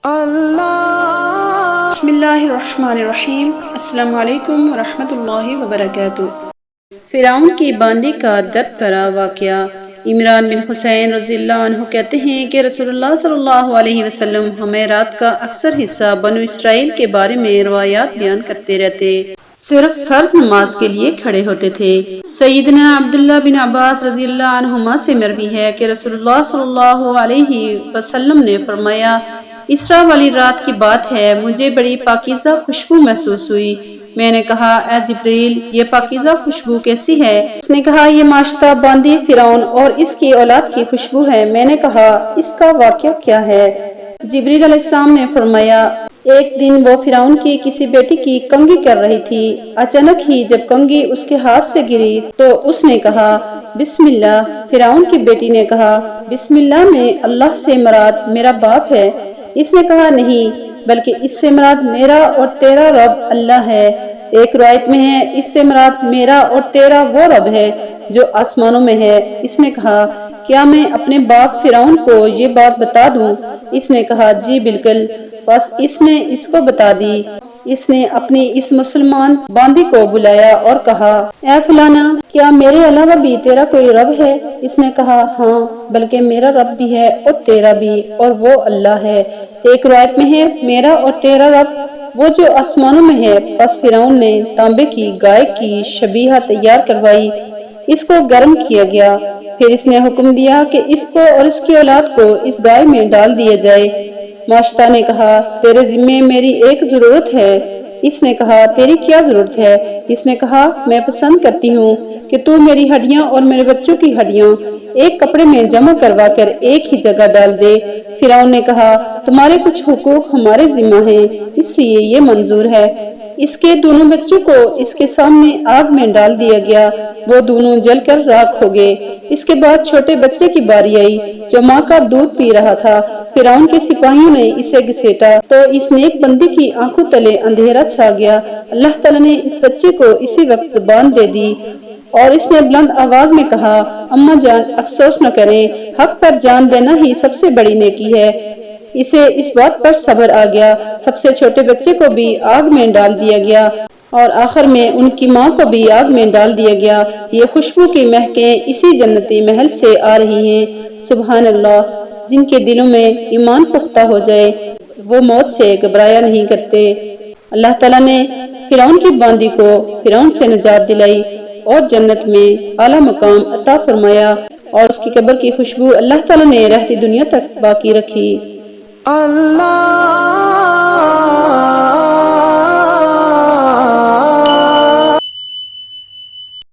بسم اللہ الرحمن الرحیم۔ السلام علیکم ورحمۃ اللہ وبرکاتہ۔ فرعون کی باندی کا درد بھرا واقعہ۔ عمران بن حسین رضی اللہ عنہ کہتے ہیں کہ رسول اللہ صلی اللہ علیہ وسلم ہمیں رات کا اکثر حصہ بنو اسرائیل کے بارے میں روایات بیان کرتے رہتے، صرف فرض نماز کے لیے کھڑے ہوتے تھے۔ سیدنا عبداللہ بن عباس رضی اللہ عنہما سے مروی ہے کہ رسول اللہ صلی اللہ علیہ وسلم نے فرمایا، اسراء والی رات کی بات ہے، مجھے بڑی پاکیزہ خوشبو محسوس ہوئی۔ میں نے کہا، اے جبریل، یہ پاکیزہ خوشبو کیسی ہے؟ اس نے کہا، یہ ماشطہ باندی فرعون اور اس کی اولاد کی خوشبو ہے۔ میں نے کہا، اس کا واقعہ کیا ہے؟ جبریل علیہ السلام نے فرمایا، ایک دن وہ فرعون کی کسی بیٹی کی کنگھی کر رہی تھی۔ اچانک ہی جب کنگھی اس کے ہاتھ سے گری تو اس نے کہا، بسم اللہ۔ فرعون کی بیٹی نے کہا، بسم اللہ میں اللہ سے مراد میرا باپ ہے؟ اس نے کہا، نہیں، بلکہ اس سے مراد میرا اور تیرا رب اللہ ہے۔ ایک روایت میں ہے، اس سے مراد میرا اور تیرا وہ رب ہے جو آسمانوں میں ہے۔ اس نے کہا، کیا میں اپنے باپ فرعون کو یہ بات بتا دوں؟ اس نے کہا، جی بالکل۔ بس اس نے اس کو بتا دی۔ اس نے اپنی اس مسلمان باندی کو بلایا اور کہا، اے فلانا، کیا میرے علاوہ بھی تیرا کوئی رب ہے؟ اس نے کہا، ہاں، بلکہ میرا رب بھی ہے اور تیرا بھی، اور وہ اللہ ہے۔ ایک روایت میں ہے، میرا اور تیرا رب وہ جو آسمانوں میں ہے۔ پس فرعون نے تانبے کی گائے کی شبیہ تیار کروائی، اس کو گرم کیا گیا، پھر اس نے حکم دیا کہ اس کو اور اس کی اولاد کو اس گائے میں ڈال دیا جائے۔ ماشطہ نے کہا، تیرے ذمے میری ایک ضرورت ہے۔ اس نے کہا، تیری کیا ضرورت ہے؟ اس نے کہا، میں پسند کرتی ہوں کہ تو میری ہڈیاں اور میرے بچوں کی ہڈیاں ایک کپڑے میں جمع کروا کر ایک ہی جگہ ڈال دے۔ فرعون نے کہا، تمہارے کچھ حقوق ہمارے ذمہ ہیں، اس لیے یہ منظور ہے۔ اس کے دونوں بچوں کو اس کے سامنے آگ میں ڈال دیا گیا، وہ دونوں جل کر راکھ ہو گئے۔ اس کے بعد چھوٹے بچے کی باری آئی جو ماں کا دودھ پی رہا تھا۔ فرعون کے سپاہیوں نے اسے گھسیٹا تو اس نیک بندی کی آنکھوں تلے اندھیرا چھا گیا۔ اللہ تعالیٰ نے اس بچے کو اسی وقت زبان دے دی اور اس نے بلند آواز میں کہا، اماں جان، افسوس نہ کریں، حق پر جان دینا ہی سب سے بڑی نیکی ہے۔ اسے اس بات پر صبر آ گیا۔ سب سے چھوٹے بچے کو بھی آگ میں ڈال دیا گیا اور آخر میں ان کی ماں کو بھی آگ میں ڈال دیا گیا۔ یہ خوشبو کی مہکیں اسی جنتی محل سے آ رہی ہیں۔ سبحان اللہ۔ جن کے دلوں میں ایمان پختہ ہو جائے وہ موت سے گھبرایا نہیں کرتے۔ اللہ تعالیٰ نے فرعون کی باندی کو فرعون سے نجات دلائی اور جنت میں اعلیٰ مقام عطا فرمایا، اور اس کی قبر کی خوشبو اللہ تعالیٰ نے رہتی دنیا تک باقی رکھی۔ اللہ